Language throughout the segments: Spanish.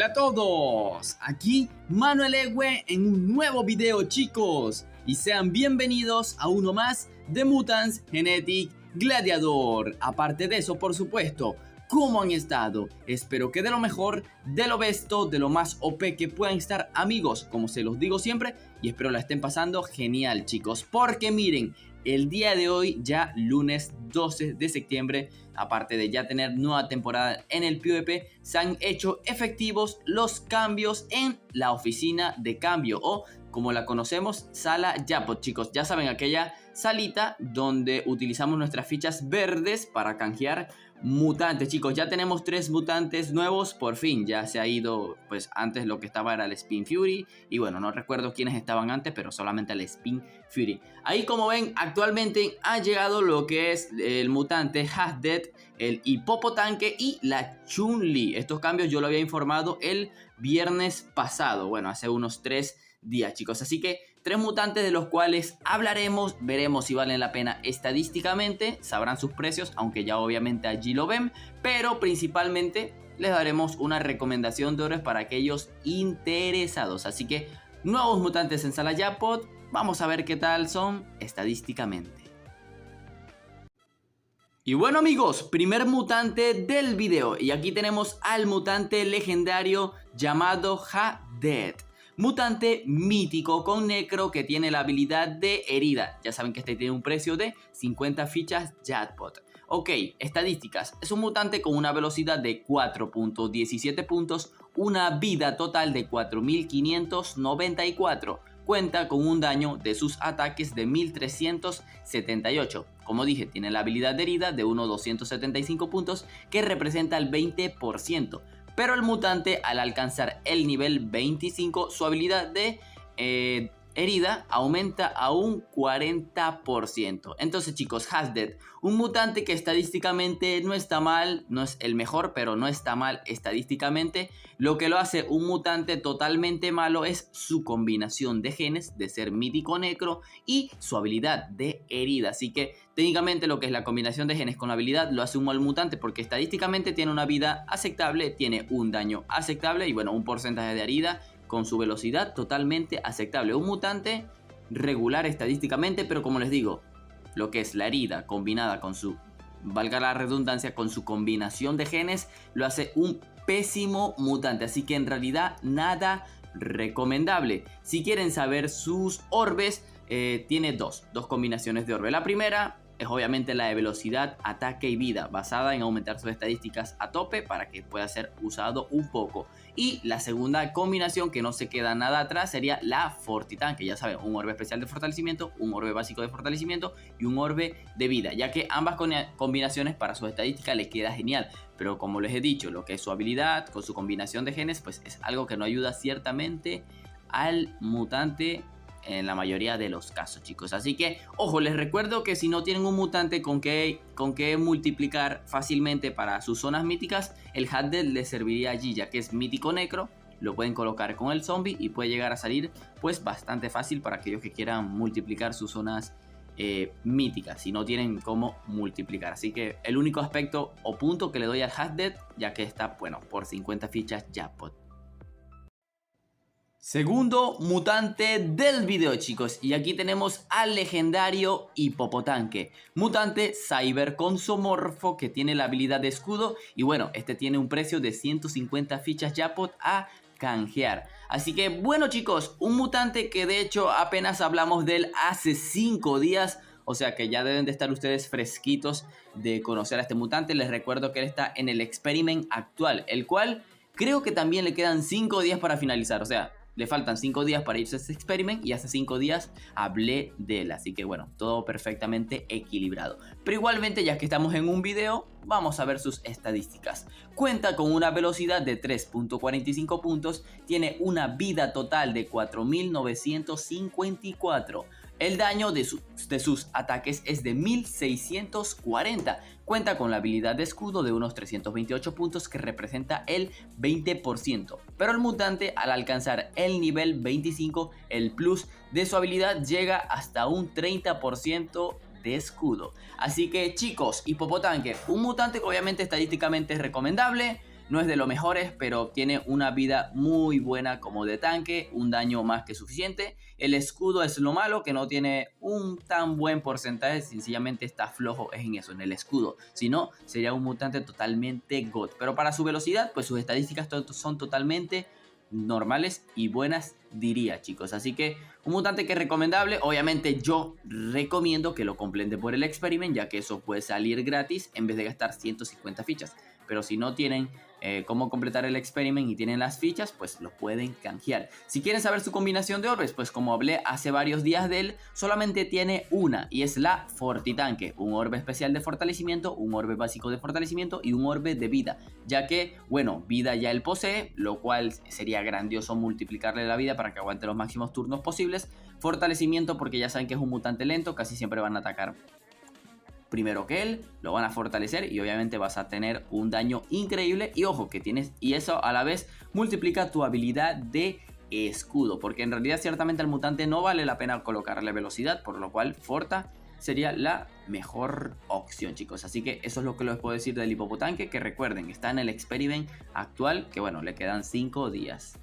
Hola a todos, aquí Manuel Ewe en un nuevo video, chicos, y sean bienvenidos a uno más de Mutants Genetic Gladiador. Aparte de eso, por supuesto, ¿cómo han estado? Espero que de lo mejor, de lo besto, de lo más OP que puedan estar, amigos, como se los digo siempre, y espero la estén pasando genial, chicos, porque miren, el día de hoy, ya lunes 12 de septiembre, aparte de ya tener nueva temporada en el PvP, se han hecho efectivos los cambios en la oficina de cambio, o como la conocemos, sala Jackpot, chicos. Ya saben, aquella salita donde utilizamos nuestras fichas verdes para canjear mutantes, chicos. Ya tenemos 3 mutantes nuevos, por fin. Ya se ha ido, pues antes lo que estaba era el Spin Fury, y bueno, no recuerdo quiénes estaban antes, pero solamente el Spin Fury. Ahí, como ven, actualmente ha llegado lo que es el mutante Hasdet, el Hipopotanque y la Chun-Li. Estos cambios yo lo había informado el viernes pasado, bueno, hace unos 3 días, chicos. Así que 3 mutantes de los cuales hablaremos, veremos si valen la pena estadísticamente, sabrán sus precios, aunque ya obviamente allí lo ven, pero principalmente les daremos una recomendación de oro para aquellos interesados. Así que nuevos mutantes en sala Jackpot, vamos a ver qué tal son estadísticamente. Y bueno, amigos, primer mutante del video, y aquí tenemos al mutante legendario llamado Hasdet. Mutante mítico con necro que tiene la habilidad de herida. Ya saben que este tiene un precio de 50 fichas Jackpot. Ok, estadísticas. Es un mutante con una velocidad de 4.17 puntos, una vida total de 4594. Cuenta con un daño de sus ataques de 1378. Como dije, tiene la habilidad de herida de 275 puntos que representa el 20%. Pero el mutante, al alcanzar el nivel 25, su habilidad de herida aumenta a un 40%. Entonces, chicos, Hasdet, un mutante que estadísticamente no está mal, no es el mejor, pero no está mal estadísticamente. Lo que lo hace un mutante totalmente malo es su combinación de genes de ser mítico necro y su habilidad de herida. Así que técnicamente lo que es la combinación de genes con la habilidad lo hace un mal mutante, porque estadísticamente tiene una vida aceptable, tiene un daño aceptable y bueno, un porcentaje de herida con su velocidad totalmente aceptable. Un mutante regular estadísticamente, pero como les digo, lo que es la herida combinada con su, valga la redundancia, con su combinación de genes, lo hace un pésimo mutante. Así que en realidad nada recomendable. Si quieren saber sus orbes, tiene dos combinaciones de orbe. La primera es obviamente la de velocidad, ataque y vida, basada en aumentar sus estadísticas a tope para que pueda ser usado un poco. Y la segunda combinación, que no se queda nada atrás, sería la Fortitanque. Ya saben, un orbe especial de fortalecimiento, un orbe básico de fortalecimiento y un orbe de vida, ya que ambas combinaciones para sus estadísticas les queda genial. Pero como les he dicho, lo que es su habilidad con su combinación de genes, pues es algo que no ayuda ciertamente al mutante en la mayoría de los casos, chicos. Así que, ojo, les recuerdo que si no tienen un mutante con que multiplicar fácilmente para sus zonas míticas, el Hasdet les serviría allí, ya que es mítico necro. Lo pueden colocar con el zombie y puede llegar a salir pues bastante fácil para aquellos que quieran multiplicar sus zonas míticas, si no tienen cómo multiplicar. Así que el único aspecto o punto que le doy al Hasdet, ya que está, bueno, por 50 fichas Jackpot. Segundo mutante del video, chicos, y aquí tenemos al legendario Hipopotanque, mutante cyber consomorfo que tiene la habilidad de escudo, y bueno, este tiene un precio de 150 fichas Jackpot a canjear. Así que bueno, chicos, un mutante que de hecho apenas hablamos de él hace 5 días, o sea que ya deben de estar ustedes fresquitos de conocer a este mutante. Les recuerdo que él está en el experiment actual, el cual creo que también le quedan 5 días para finalizar, o sea, le faltan 5 días para irse a ese experiment y hace 5 días hablé de él. Así que bueno, todo perfectamente equilibrado. Pero igualmente, ya que estamos en un video, vamos a ver sus estadísticas. Cuenta con una velocidad de 3.45 puntos. Tiene una vida total de 4954. El daño de sus ataques es de 1640. Cuenta con la habilidad de escudo de unos 328 puntos que representa el 20%. Pero el mutante, al alcanzar el nivel 25, el plus de su habilidad llega hasta un 30% de escudo. Así que, chicos, Hipopotanque, un mutante que obviamente estadísticamente es recomendable. no es de los mejores, pero tiene una vida muy buena como de tanque, un daño más que suficiente. El escudo es lo malo, que no tiene un tan buen porcentaje, sencillamente está flojo en eso, en el escudo. Si no, sería un mutante totalmente God. Pero para su velocidad, pues sus estadísticas son totalmente normales y buenas, diría, chicos. Así que un mutante que es recomendable. Obviamente yo recomiendo que lo completen por el experiment, ya que eso puede salir gratis en vez de gastar 150 fichas. Pero si no tienen cómo completar el experiment y tienen las fichas, pues lo pueden canjear. Si quieren saber su combinación de orbes, pues como hablé hace varios días de él, solamente tiene una, y es la Fortitanque. Un orbe especial de fortalecimiento, un orbe básico de fortalecimiento y un orbe de vida, ya que, bueno, vida ya él posee, lo cual sería grandioso multiplicarle la vida para que aguante los máximos turnos posibles. Fortalecimiento, porque ya saben que es un mutante lento, casi siempre van a atacar primero que él, lo van a fortalecer y obviamente vas a tener un daño increíble. Y ojo que tienes, y eso a la vez multiplica tu habilidad de escudo, porque en realidad ciertamente al mutante no vale la pena colocarle velocidad, por lo cual Forta sería la mejor opción, chicos. Así que eso es lo que les puedo decir del Hipopotanque, que recuerden, está en el experiment actual, que bueno, le quedan 5 días.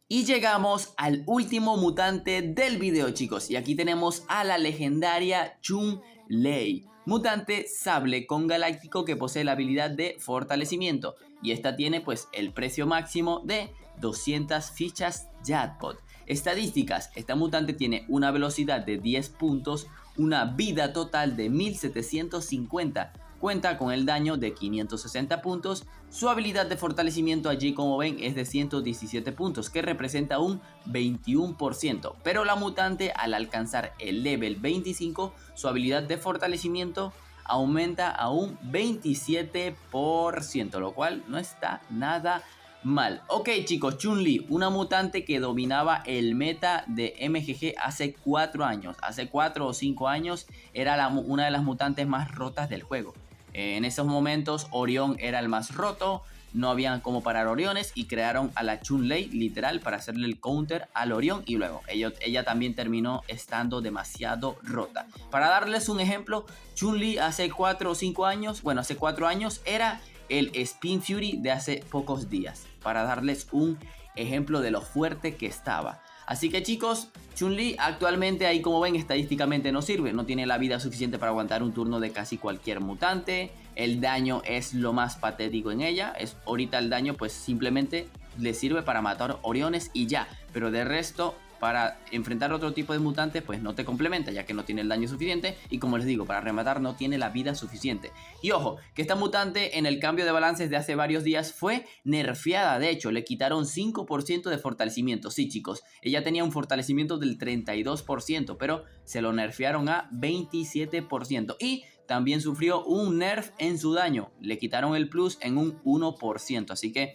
Y llegamos al último mutante del video, chicos, y aquí tenemos a la legendaria Chun-Li, mutante sable con galáctico que posee la habilidad de fortalecimiento, y esta tiene pues el precio máximo de 200 fichas jackpot. Estadísticas: esta mutante tiene una velocidad de 10 puntos, una vida total de 1750, cuenta con el daño de 560 puntos, su habilidad de fortalecimiento allí como ven es de 117 puntos, que representa un 21%, pero la mutante al alcanzar el level 25, su habilidad de fortalecimiento aumenta a un 27%, lo cual no está nada mal. Ok, chicos, Chun-Li, una mutante que dominaba el meta de MGG hace 4 años. Hace 4 o 5 años era una de las mutantes más rotas del juego. En esos momentos Orión era el más roto, no habían cómo parar Oriones y crearon a la Chun-Li literal para hacerle el counter al Orión, y luego ella también terminó estando demasiado rota. Para darles un ejemplo, Chun-Li hace 4 o 5 años, bueno, hace 4 años era el Spin Fury de hace pocos días, para darles un ejemplo de lo fuerte que estaba. Así que, chicos, Chun-Li actualmente ahí como ven estadísticamente no sirve, no tiene la vida suficiente para aguantar un turno de casi cualquier mutante. El daño es lo más patético en ella, ahorita el daño pues simplemente le sirve para matar Oriones y ya, pero de resto para enfrentar otro tipo de mutante pues no te complementa, ya que no tiene el daño suficiente, y como les digo, para rematar no tiene la vida suficiente. Y ojo, que esta mutante en el cambio de balances de hace varios días fue nerfeada. De hecho, le quitaron 5% de fortalecimiento. Sí, chicos, ella tenía un fortalecimiento del 32%, pero se lo nerfearon a 27%. Y también sufrió un nerf en su daño, le quitaron el plus en un 1%, así que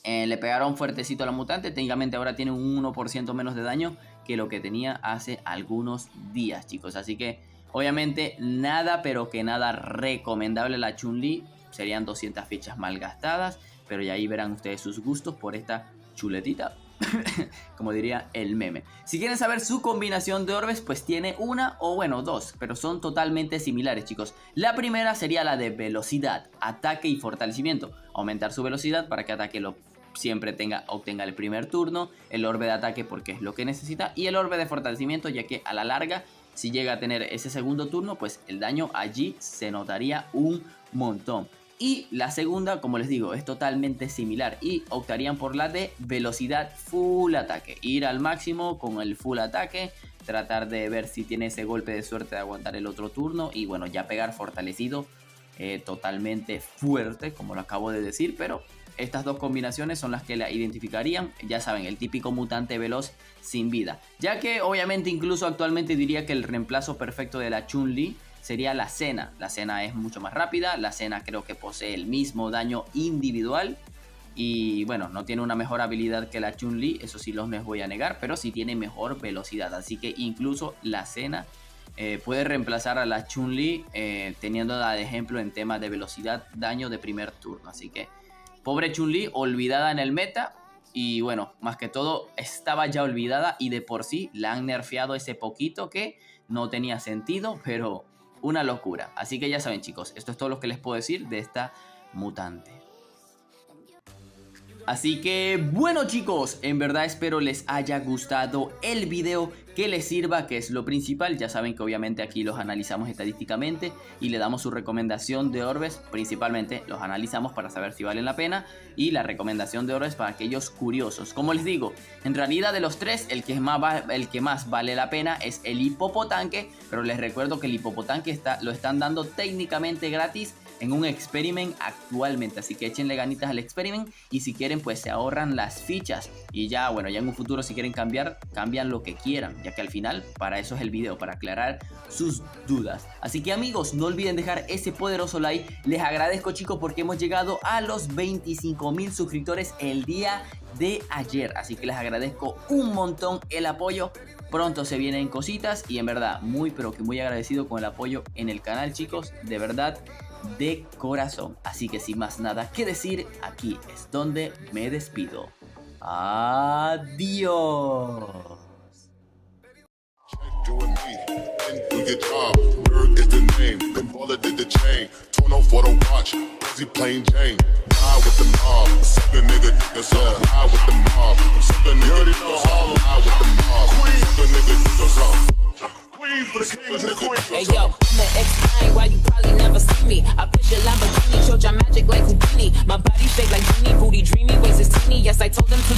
le pegaron fuertecito a la mutante. Técnicamente ahora tiene un 1% menos de daño que lo que tenía hace algunos días, chicos. Así que obviamente nada, pero que nada recomendable la Chun-Li. Serían 200 fichas mal gastadas, pero ya ahí verán ustedes sus gustos por esta chuletita, como diría el meme. Si quieren saber su combinación de orbes, pues tiene una o bueno dos, pero son totalmente similares, chicos. La primera sería la de velocidad, ataque y fortalecimiento. Aumentar su velocidad para que ataque siempre obtenga el primer turno, el orbe de ataque porque es lo que necesita, y el orbe de fortalecimiento, ya que a la larga si llega a tener ese segundo turno pues el daño allí se notaría un montón. Y la segunda, como les digo, es totalmente similar y optarían por la de velocidad full ataque. Ir al máximo con el full ataque, tratar de ver si tiene ese golpe de suerte de aguantar el otro turno y bueno, ya pegar fortalecido totalmente fuerte, como lo acabo de decir. Pero estas dos combinaciones son las que la identificarían. Ya saben, el típico mutante veloz sin vida. Ya que obviamente incluso actualmente diría que el reemplazo perfecto de la Chun-Li sería la Senna. La Senna es mucho más rápida, la Senna creo que posee el mismo daño individual y bueno, no tiene una mejor habilidad que la Chun-Li, eso sí los les voy a negar, pero sí tiene mejor velocidad, así que incluso la Senna puede reemplazar a la Chun-Li teniéndola de ejemplo en temas de velocidad, daño de primer turno. Así que pobre Chun-Li, olvidada en el meta. Y bueno, más que todo estaba ya olvidada y de por sí la han nerfeado ese poquito que no tenía sentido, pero una locura. Así que ya saben, chicos, esto es todo lo que les puedo decir de esta mutante. Así que bueno chicos, en verdad espero les haya gustado el video, que les sirva, que es lo principal. Ya saben que obviamente aquí los analizamos estadísticamente y le damos su recomendación de orbes. Principalmente los analizamos para saber si valen la pena, y la recomendación de orbes para aquellos curiosos. Como les digo, en realidad de los tres el que más vale la pena es el hipopotanque, pero les recuerdo que el hipopotanque lo están dando técnicamente gratis en un experiment actualmente, así que échenle ganitas al experiment, y si quieren pues se ahorran las fichas, y ya bueno, ya en un futuro si quieren cambiar, cambian lo que quieran, ya que al final para eso es el video, para aclarar sus dudas. Así que amigos, no olviden dejar ese poderoso like. Les agradezco chicos porque hemos llegado a los 25.000 suscriptores el día de ayer, así que les agradezco un montón el apoyo. Pronto se vienen cositas y en verdad muy pero que muy agradecido con el apoyo en el canal chicos, de verdad, de corazón. Así que sin más nada que decir, aquí es donde me despido. Adiós. Hey yo, I'ma explain why you probably never see me. I push your Lamborghini, showed your magic like Houdini. My body shaped like Genie, booty dreamy, waist is teeny. Yes, I told them to